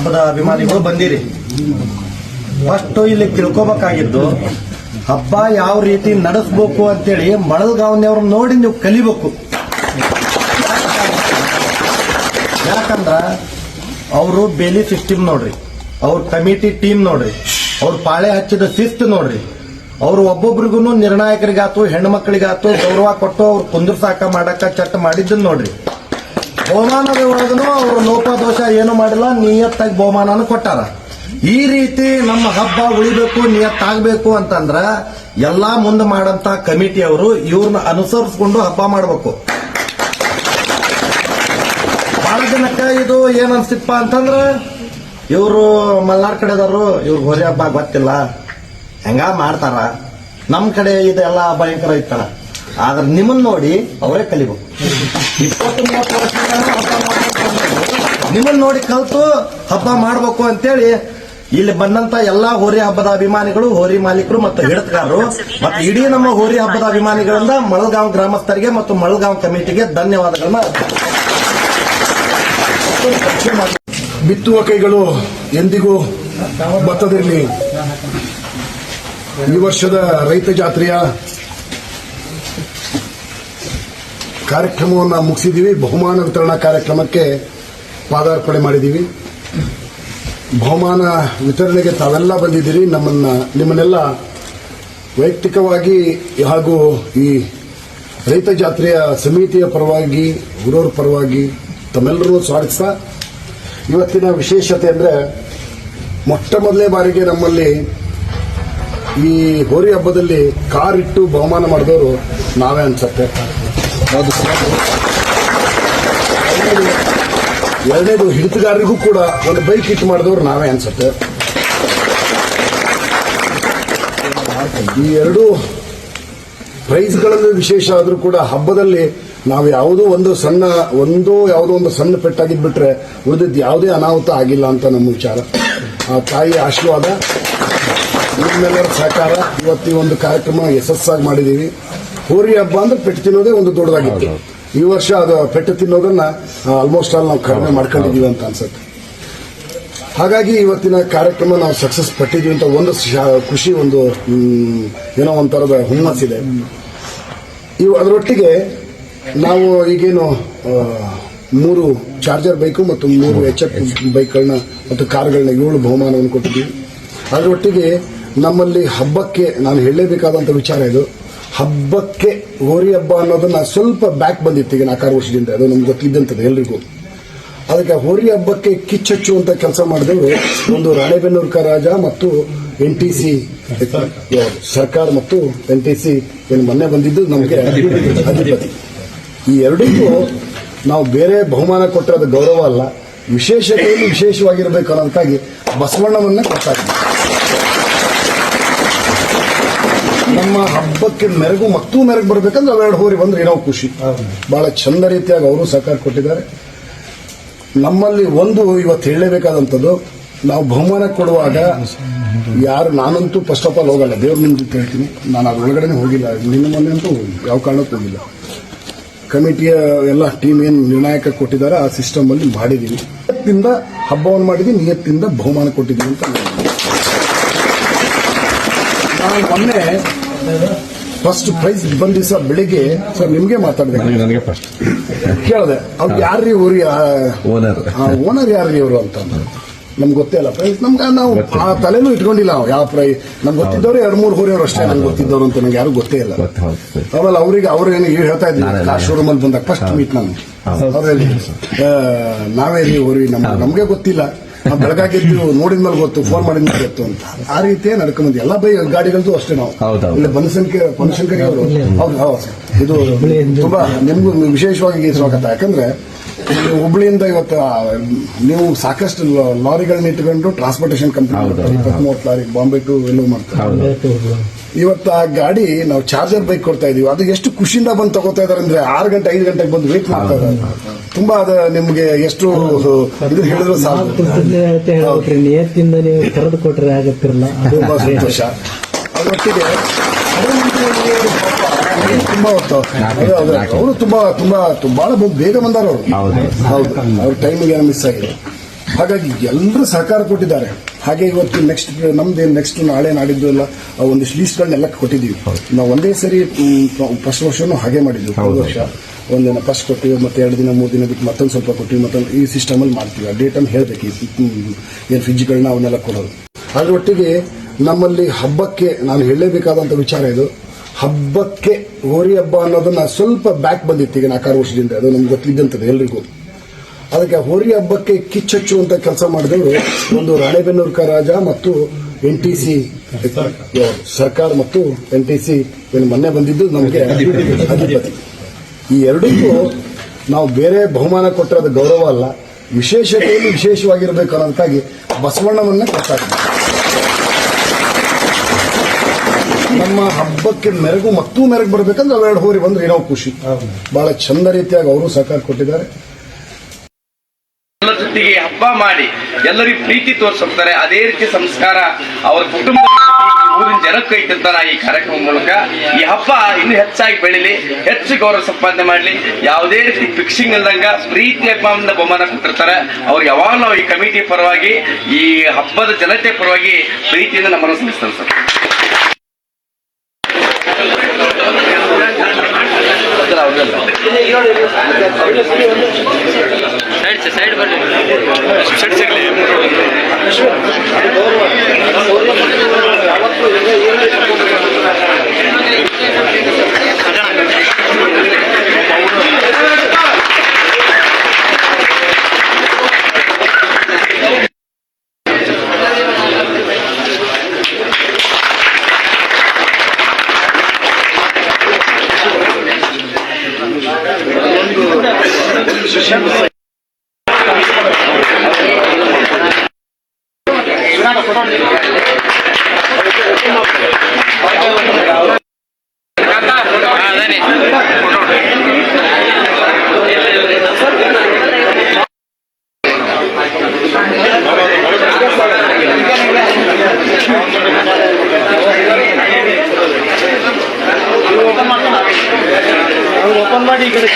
ಹಬ್ಬದ ಅಭಿಮಾನಿಗಳು ಬಂದಿರಿ. ಫಸ್ಟ್ ಇಲ್ಲಿ ತಿಳ್ಕೊಬೇಕಾಗಿದ್ದು ಹಬ್ಬ ಯಾವ ರೀತಿ ನಡೆಸಬೇಕು ಅಂತೇಳಿ ಮಳಲ್ಗಾವ್ನವ್ರು ನೋಡಿ ನೀವು ಕಲಿಬೇಕು. ಯಾಕಂದ್ರ ಅವರು ಬೇಲಿ ಸಿಸ್ಟಮ್ ನೋಡ್ರಿ, ಅವ್ರ ಕಮಿಟಿ ಟೀಮ್ ನೋಡ್ರಿ, ಅವ್ರ ಪಾಳೆ ಹಚ್ಚಿದ ಶಿಸ್ತು ನೋಡ್ರಿ, ಅವ್ರು ಒಬ್ಬೊಬ್ರಿಗೂ ನಿರ್ಣಾಯಕರಿಗಾತು ಹೆಣ್ಣು ಮಕ್ಕಳಿಗಾತು ಗೌರವ ಕೊಟ್ಟು ಅವ್ರು ಕುಂದಿರ್ಸಾಕ ಮಾಡಾಕ ಚಟ್ ಮಾಡಿದ್ದನ್ನು ನೋಡ್ರಿ. ಬಹುಮಾನದ ಒಳಗನು ಅವರು ಲೋಪದೋಷ ಏನು ಮಾಡಿಲ್ಲ, ನಿಯತ್ತಾಗಿ ಬಹುಮಾನನ ಕೊಟ್ಟಾರ. ಈ ರೀತಿ ನಮ್ಮ ಹಬ್ಬ ಉಳಿಬೇಕು, ನಿಯತ್ತಾಗಬೇಕು ಅಂತಂದ್ರ ಎಲ್ಲಾ ಮುಂದೆ ಮಾಡಂತ ಕಮಿಟಿ ಅವರು ಇವ್ರನ್ನ ಅನುಸರಿಸಿಕೊಂಡು ಹಬ್ಬ ಮಾಡಬೇಕು. ಬಹಳ ಜನಕ್ಕ ಇದು ಏನ್ ಅನ್ಸಿಪ್ಪ ಅಂತಂದ್ರ ಇವರು ಮಲ್ನಾಡ್ ಕಡೆದವರು ಇವ್ರ ಹೋರಿ ಹಬ್ಬ ಗೊತ್ತಿಲ್ಲ, ಹೆಂಗ ಮಾಡ್ತಾರ, ನಮ್ ಕಡೆ ಇದೆಲ್ಲ ಭಯಂಕರ ಇತ್ತಲ್ಲ. ಆದ್ರೆ ನಿಮ್ಮನ್ನ ನೋಡಿ ಅವರೇ ಕಲಿಬೇಕು. 20-30 ವರ್ಷದಿಂದ ನಿಮ್ಮನ್ನ ನೋಡಿ ಕಲ್ತು ಹಬ್ಬ ಮಾಡ್ಬೇಕು ಅಂತೇಳಿ ಇಲ್ಲಿ ಬಂದಂತ ಎಲ್ಲಾ ಹೋರಿ ಹಬ್ಬದ ಅಭಿಮಾನಿಗಳು, ಹೋರಿ ಮಾಲೀಕರು ಮತ್ತು ಹಿಡಿತಗಾರರು ಮತ್ತು ಇಡೀ ನಮ್ಮ ಹೋರಿ ಹಬ್ಬದ ಅಭಿಮಾನಿಗಳಿಂದ ಮಳಲ್ಗಾಂವ್ ಗ್ರಾಮಸ್ಥರಿಗೆ ಮತ್ತು ಮಳಲ್ಗಾಂವ್ ಕಮಿಟಿಗೆ ಧನ್ಯವಾದಗಳನ್ನ. ಬಿತ್ತುವ ಕೈಗಳು ಎಂದಿಗೂ ಬತ್ತದಿರಲಿ. ಈ ವರ್ಷದ ರೈತ ಜಾತ್ರೆಯ ಕಾರ್ಯಕ್ರಮವನ್ನು ಮುಗಿಸಿದ್ದೀವಿ. ಬಹುಮಾನ ವಿತರಣಾ ಕಾರ್ಯಕ್ರಮಕ್ಕೆ ಪಾದಾರ್ಪಣೆ ಮಾಡಿದ್ದೀವಿ. ಬಹುಮಾನ ವಿತರಣೆಗೆ ತಾವೆಲ್ಲ ಬಂದಿದ್ದೀರಿ. ನಿಮ್ಮನ್ನೆಲ್ಲ ವೈಯಕ್ತಿಕವಾಗಿ ಹಾಗೂ ಈ ರೈತ ಜಾತ್ರೆಯ ಸಮಿತಿಯ ಪರವಾಗಿ, ಊರವರ ಪರವಾಗಿ ತಮ್ಮೆಲ್ಲರೂ ಸ್ವಾಗತಿಸ್ತಾ, ಇವತ್ತಿನ ವಿಶೇಷತೆ ಅಂದರೆ ಮೊಟ್ಟ ಮೊದಲನೇ ಬಾರಿಗೆ ನಮ್ಮಲ್ಲಿ ಈ ಹೋರಿ ಹಬ್ಬದಲ್ಲಿ ಕಾರಿಟ್ಟು ಬಹುಮಾನ ಮಾಡಿದವರು ನಾವೇ ಅನ್ಸತ್ತೆ. ಎರಡನೇದು ಹಿಡಿತಗಾರರಿಗೂ ಕೂಡ ಒಂದು ಬೈಕ್ ಇಟ್ಟು ಮಾಡಿದವರು ನಾವೇ ಅನ್ಸತ್ತೆ. ಈ ಎರಡು ಪ್ರೈಸ್ಗಳಲ್ಲಿ ವಿಶೇಷ ಆದರೂ ಕೂಡ ಹಬ್ಬದಲ್ಲಿ ನಾವು ಯಾವುದೋ ಒಂದು ಸಣ್ಣ ಪೆಟ್ಟಾಗಿದ್ಬಿಟ್ರೆ ಉಳಿದಿದ್ದು ಯಾವುದೇ ಅನಾಹುತ ಆಗಿಲ್ಲ ಅಂತ ನಮ್ಮ ವಿಚಾರ. ಆ ತಾಯಿಯ ಆಶೀರ್ವಾದ, ನಿಮ್ಮೆಲ್ಲರ ಸಹಕಾರ ಇವತ್ತು ಈ ಒಂದು ಕಾರ್ಯಕ್ರಮ ಯಶಸ್ಸಾಗಿ ಮಾಡಿದ್ದೀವಿ. ಹೋರಿ ಹಬ್ಬ ಅಂದ್ರೆ ಪೆಟ್ಟು ತಿನ್ನೋದೇ ಒಂದು ದೊಡ್ಡದಾಗಿತ್ತು. ಈ ವರ್ಷ ಅದು ಪೆಟ್ಟು ತಿನ್ನೋದನ್ನ ಆಲ್ಮೋಸ್ಟ್ ಆಲ್ ನಾವು ಕಡಿಮೆ ಮಾಡ್ಕೊಂಡಿದ್ದೀವಿ ಅಂತ ಅನ್ಸುತ್ತೆ. ಹಾಗಾಗಿ ಇವತ್ತಿನ ಕಾರ್ಯಕ್ರಮ ನಾವು ಸಕ್ಸಸ್ ಪಟ್ಟಿದ್ದೀವಿ ಅಂತ ಒಂದು ಖುಷಿ, ಒಂದು ಏನೋ ಒಂಥರದ ಹುಮ್ಮಸ್ಸಿದೆ. ಅದರೊಟ್ಟಿಗೆ ನಾವು ಈಗೇನು 3 ಚಾರ್ಜರ್ ಬೈಕು ಮತ್ತು 3 HF ಬೈಕ್ಗಳನ್ನ ಮತ್ತು ಕಾರ್ಗಳನ್ನ 7 ಬಹುಮಾನವನ್ನು ಕೊಟ್ಟಿದ್ದೀವಿ. ಅದರೊಟ್ಟಿಗೆ ನಮ್ಮಲ್ಲಿ ಹಬ್ಬಕ್ಕೆ ನಾನು ಹೇಳಲೇಬೇಕಾದಂಥ ವಿಚಾರ ಇದು. ಹಬ್ಬಕ್ಕೆ ಹೋರಿ ಹಬ್ಬ ಅನ್ನೋದನ್ನ ಸ್ವಲ್ಪ ಬ್ಯಾಕ್ ಬಂದಿತ್ತು ಈಗ 4 ವರ್ಷದಿಂದ. ಅದು ನಮ್ಗೆ ಗೊತ್ತಿದ್ದಂಥದ್ದು ಎಲ್ರಿಗೂ. ಅದಕ್ಕೆ ಹೋರಿ ಹಬ್ಬಕ್ಕೆ ಕಿಚ್ಚಚ್ಚುವಂತ ಕೆಲಸ ಮಾಡಿದವರು ಒಂದು ರಾಣೆಬೆನ್ನೂರು ರಾಜ ಮತ್ತು NTC ಸರ್ಕಾರ ಮತ್ತು NTC ಏನು ಮೊನ್ನೆ ಬಂದಿದ್ದು ನಮಗೆ ಅಧಿಪತಿ. ಈ ಎರಡಕ್ಕೂ ನಾವು ಬೇರೆ ಬಹುಮಾನ ಕೊಟ್ಟರೆ ಅದು ಗೌರವ ಅಲ್ಲ, ವಿಶೇಷತೆಯಲ್ಲಿ ವಿಶೇಷವಾಗಿರಬೇಕು ಅನ್ನೋದಕ್ಕಾಗಿ ಬಸವಣ್ಣವನ್ನೇ ಕೊಟ್ಟಾಗ್ತೀವಿ. ನಮ್ಮ ಹಬ್ಬಕ್ಕೆ ಮೆರುಗು ಬರಬೇಕಂದ್ರೆ ಅವೆರಡು ಹೋರಿ ಬಂದ್ರೆ ಏನೋ ಖುಷಿ. ಬಹಳ ಚಂದ ರೀತಿಯಾಗಿ ಅವರು ಸಹಕಾರ ಕೊಟ್ಟಿದ್ದಾರೆ. ನಮ್ಮಲ್ಲಿ ಒಂದು ಇವತ್ತು ಹೇಳಲೇಬೇಕಾದಂಥದ್ದು, ನಾವು ಬಹುಮಾನ ಕೊಡುವಾಗ ನಾನಂತೂ ಫಸ್ಟ್ ಆಫ್ ಆಲ್ ಹೋಗಲ್ಲ, ದೇವ್ರ ನಿಮ್ಗೆ ಹೇಳ್ತೀನಿ, ನಾನು ಅದ್ರೊಳಗಡೆ ಹೋಗಿಲ್ಲ. ನಿನ್ನ ಮೊನ್ನೆ ಅಂತೂ ಯಾವ ಕಾರಣಕ್ಕೂ ಹೋಗಿಲ್ಲ. ಕಮಿಟಿಯ ಎಲ್ಲ ಟೀಮ್ ಏನು ನಿರ್ಣಾಯಕ ಕೊಟ್ಟಿದ್ದಾರೆ ಆ ಸಿಸ್ಟಮ್ ಅಲ್ಲಿ ಮಾಡಿದೀವಿ. ನಿಯತ್ತಿಂದ ಹಬ್ಬವನ್ನು ಮಾಡಿದೀವಿ, ನಿಯತ್ತಿಂದ ಬಹುಮಾನ ಕೊಟ್ಟಿದ್ದೀವಿ ಅಂತ ನಾನು ಮೊನ್ನೆ ಫಸ್ಟ್ ಪ್ರೈಸ್ ಬಂದ ದಿವಸ ಬೆಳಿಗ್ಗೆ ಸರ್ ನಿಮ್ಗೆ ಮಾತಾಡ್ಬೇಕು ಕೇಳಿದೆ. ಅವ್ರು ಯಾರ್ರೀ ಊರಿ ಓನರ್ ಯಾರ್ರೀ ಅವರು ಅಂತ. ನಮ್ಗೆ ಗೊತ್ತೇ ಇಲ್ಲ ಪ್ರೈಸ್, ನಾವು ಆ ತಲೆನೂ ಇಟ್ಕೊಂಡಿಲ್ಲ. ಯಾವ ಪ್ರೈಸ್ ನಮ್ಗೆ ಗೊತ್ತಿದ್ದವ್ರು 2-3 ಹೋರಿಯವರು ಅಷ್ಟೇ ನಂಗೆ ಗೊತ್ತಿದ್ದವ್ರು ಅಂತ ನಂಗೆ ಯಾರು ಗೊತ್ತೇ ಇಲ್ಲ. ಆಮೇಲೆ ಅವ್ರೇನು ಹೇಳ್ತಾ ಇದ್ವಿ ಕಾರ್ ಶೋರೂಮ್ ಅಲ್ಲಿ ಬಂದಾಗ ಫಸ್ಟ್ ಮೀಟ್ ನಾನು ಅವ್ರಲ್ಲಿ ನಾವೇ ಹೋರಿ ನಮ್ಗೆ ಗೊತ್ತಿಲ್ಲ, ನಾವು ಬೆಳಗಾಗಿದ್ದು ನೋಡಿದ್ಮೇಲೆ ಗೊತ್ತು, ಫೋನ್ ಮಾಡಿದ್ಮೇಲೆ ಗೊತ್ತು ಅಂತ. ಆ ರೀತಿಯೇ ನಡ್ಕೊಂಡ್ಬಂದ್ವಿ. ಎಲ್ಲ ಗಾಡಿಗಳದ್ದು ಅಷ್ಟೇ. ನಾವು ಇಲ್ಲಿ ಬನಶಂಕರಿ ಅವರು ಇದು ತುಂಬಾ ನಿಮ್ಗೂ ವಿಶೇಷವಾಗಿ ಸ್ವಾಗತ. ಯಾಕಂದ್ರೆ ಹುಬ್ಳಿಯಿಂದ ಇವತ್ತು ನೀವು ಸಾಕಷ್ಟು ಲಾರಿಗಳನ್ನ ಇಟ್ಕೊಂಡು transportation company 20-30 lorry Bombay to ಎಲ್ಲೂ ಮಾಡ್ತಾರೆ. ಇವತ್ತು ಆ ಗಾಡಿ ನಾವು ಚಾರ್ಜರ್ ಬೈಕ್ ಕೊಡ್ತಾ ಇದೀವಿ. ಅದು ಎಷ್ಟು ಖುಷಿಯಿಂದ ಬಂದು ತಗೋತಾ ಇದಾರೆ ಅಂದ್ರೆ 6 ಗಂಟೆ 5 ಗಂಟೆಗೆ ಬಂದು ವೇಟ್ ಮಾಡ್ತಾ ಇದ್ದಾರೆ. ತುಂಬಾ ಅದ ನಿಮ್ಗೆ ಎಷ್ಟು ಇದು ಹೇಳಿದ್ರು ಸಾಕು. ನಿಯತ್ತಿಂದ ನೀವು ಕರೆದು ಕೊಟ್ರೆ ಆಗತ್ತಿರಲ್ಲ. ತುಂಬಾ ಸಂತೋಷ. ಅದರೊಟ್ಟಿಗೆ ತುಂಬಾ ಅವರು ತುಂಬಾ ಬಹಳ ಬೇಗ ಬಂದಾರ ಅವರು. ಹೌದು, ಅವ್ರ ಟೈಮಿಗೆ ಏನೋ ಮಿಸ್ ಆಗಿದೆ. ಹಾಗಾಗಿ ಎಲ್ಲರೂ ಸಹಕಾರ ಕೊಟ್ಟಿದ್ದಾರೆ. ಹಾಗೆ ಇವತ್ತು ನೆಕ್ಸ್ಟ್ ನಾಳೆ ನಾಡಿದ್ದು ಎಲ್ಲ ಒಂದಿಷ್ಟು ಲೀಸ್ಟ್ಗಳನ್ನೆಲ್ಲ ಕೊಟ್ಟಿದ್ದೀವಿ. ನಾವು ಒಂದೇ ಸರಿ ಫಸ್ಟ್ ವರ್ಷನೂ ಹಾಗೆ ಮಾಡಿದ್ವಿ. ಹೋದ ವರ್ಷ ಒಂದಿನ ಫಸ್ಟ್ ಕೊಟ್ಟಿವಿ, ಮತ್ತೆ 2 ದಿನ 3 ದಿನ ಬಿಟ್ಟು ಮತ್ತೊಂದು ಸ್ವಲ್ಪ ಕೊಟ್ಟಿವಿ, ಮತ್ತೊಂದು ಈ ಸಿಸ್ಟಮಲ್ಲಿ ಮಾಡ್ತೀವಿ. ಆ ಡೇಟನ್ನು ಹೇಳಬೇಕು, ಏನು ಫ್ರಿಜ್ಗಳನ್ನ ಅವನ್ನೆಲ್ಲ ಕೊಡೋದು. ಅದ್ರ ಒಟ್ಟಿಗೆ ನಮ್ಮಲ್ಲಿ ಹಬ್ಬಕ್ಕೆ ನಾನು ಹೇಳಲೇಬೇಕಾದಂಥ ವಿಚಾರ ಇದು. ಹಬ್ಬಕ್ಕೆ ಹೋರಿ ಹಬ್ಬ ಅನ್ನೋದನ್ನ ಸ್ವಲ್ಪ ಬ್ಯಾಕ್ ಬಂದಿತ್ತು ಈಗ 4 ವರ್ಷದಿಂದ. ಅದು ನಮ್ಗೆ ಗೊತ್ತಿದ್ದಂಥದ್ದು ಎಲ್ರಿಗೂ. ಅದಕ್ಕೆ ಹೋರಿ ಹಬ್ಬಕ್ಕೆ ಕಿಚ್ಚಚ್ಚುವಂತ ಕೆಲಸ ಮಾಡಿದವರು ಒಂದು ರಾಣೆಬೆನ್ನೂರು ರಾಜ ಮತ್ತು NTC ಸರ್ಕಾರ ಮತ್ತು NTC ಮೊನ್ನೆ ಬಂದಿದ್ದು ನಮಗೆ ಅಧಿಪತಿ. ಈ ಎರಡಕ್ಕೂ ನಾವು ಬೇರೆ ಬಹುಮಾನ ಕೊಟ್ಟರೆ ಅದು ಗೌರವ ಅಲ್ಲ, ವಿಶೇಷತೆಯಲ್ಲಿ ವಿಶೇಷವಾಗಿರಬೇಕು ಅನ್ನೋದಕ್ಕಾಗಿ ಬಸವಣ್ಣವನ್ನ ಕೊಡ್ತಾರೆ. ನಮ್ಮ ಹಬ್ಬಕ್ಕೆ ಮೆರುಗು ಬರಬೇಕಂದ್ರೆ ಅವೆರಡು ಹೋರಿ ಬಂದ್ರೆ ಏನೋ ಖುಷಿ. ಬಹಳ ಚಂದ ರೀತಿಯಾಗಿ ಅವರು ಸಹಕಾರ ಕೊಟ್ಟಿದ್ದಾರೆ. ಎಲ್ಲರ ಜೊತೆಗೆ ಹಬ್ಬ ಮಾಡಿ ಎಲ್ಲರಿಗೂ ಪ್ರೀತಿ ತೋರಿಸ್ತಾರೆ. ಅದೇ ರೀತಿ ಸಂಸ್ಕಾರ ಅವರ ಕುಟುಂಬ ಊರಿನ ಜನಕ್ಕೆ ಇಟ್ಟಿರ್ತಾನ ಈ ಕಾರ್ಯಕ್ರಮ ಮೂಲಕ. ಈ ಹಬ್ಬ ಇನ್ನೂ ಹೆಚ್ಚಾಗಿ ಬೆಳಿಲಿ, ಹೆಚ್ಚು ಗೌರವ ಸಂಪಾದನೆ ಮಾಡಲಿ. ಯಾವುದೇ ರೀತಿ ಫಿಕ್ಸಿಂಗ್ ಇಲ್ದಂಗ ಪ್ರೀತಿ ಹಬ್ಬದಿಂದ ಬಹುಮಾನ ಕೊಟ್ಟಿರ್ತಾರೆ. ಅವ್ರು ಯಾವಾಗ ನಾವು ಈ ಕಮಿಟಿ ಪರವಾಗಿ, ಈ ಹಬ್ಬದ ಜನತೆ ಪರವಾಗಿ ಪ್ರೀತಿಯಿಂದ ನಮ್ಮನ್ನು ಸಲ್ಲಿಸ್ತಾರೆ ಸರ್. ಸೈಡ್ ಬರಲಿ ಓಪನ್ ಮಾಡಿ ಈ ಕಡೆ